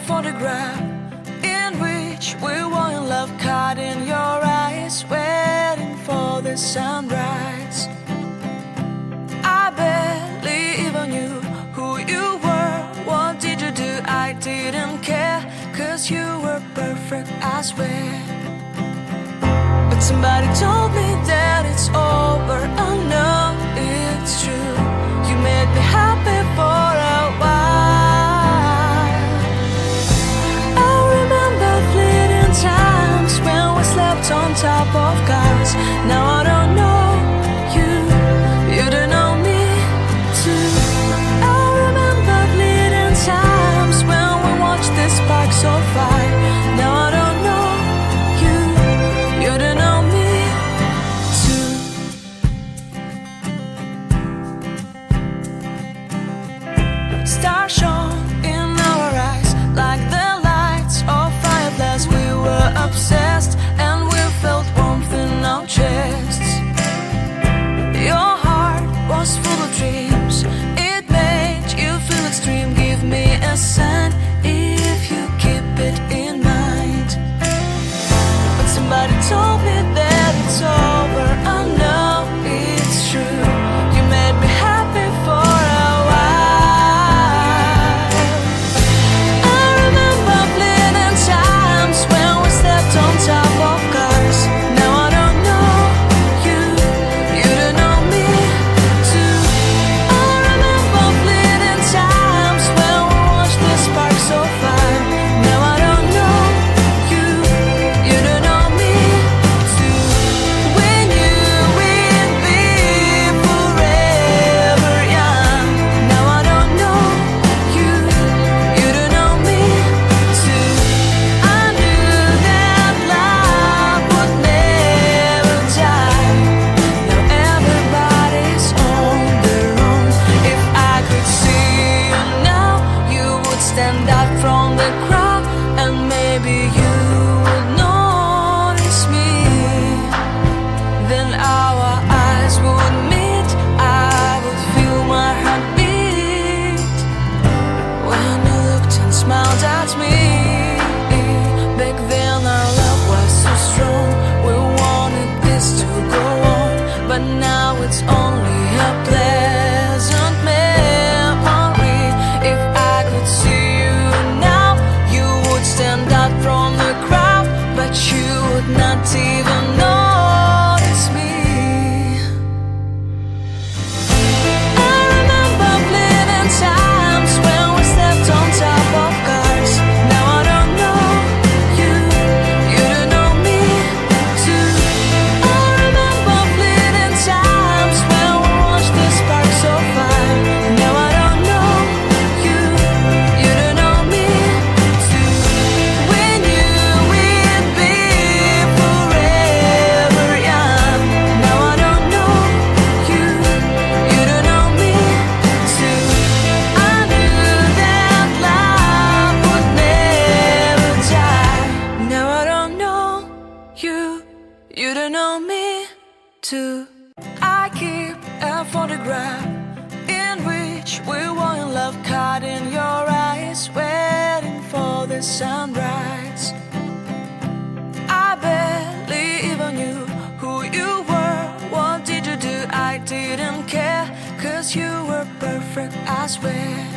photograph in which we were in love, caught in your eyes, waiting for the sunrise. I barely even knew who you were. What did you do? I didn't care, 'cause you were perfect, I swear. But somebody told me that it's over. I know it's true. You made me happy for a while. I remember fleeting times when we slept on top of cars. Now I don't know you, you don't know me too. I remember fleeting times when we watched the sparks of fire. Now I don't know you, you don't know me too. Stars shone in our eyes like the lights of fireflies. We were obsessed and we felt warmth in our chests. Your heart was full of dreams. It made you feel extreme. Give me a sign if you keep it in mind. But somebody told me that it's over. I know it's true. You made me happy for a while. I remember fleeting times when we slept on top of cars. Now I don't know you, you don't know me too. I remember fleeting times when we watched the sparks of fire. Now I don't know you, you don't know me too. We knew we'd be forever young. Now I don't know you, you don't know me too. I knew that love would never die. Now everybody's on their own. If I could see you now, you would stand out from the crowd, and maybe you would notice me. Then our eyes would meet. I would feel my heart beat when you looked and smiled at me. Back then our love was so strong. We wanted this to go on, but now it's only a pleasant memory. If I could see you now, you would stand out from the crowd, but you would not even notice me. I remember fleeting times when we slept on top of cars. Now I don't know you, you don't know me too. I remember fleeting times when we watched the sparks of fire. Now I don't know you, you don't know me too. We knew we'd be forever young. Now I don't know you, you don't know me too. I knew that love would never die. Now I don't know you, you don't know me too. I keep a photograph in which we were in love, caught in your eyes, waiting for the sunrise. I barely even knew who you were. What did you do? I didn't care, 'cause you were perfect, I swear.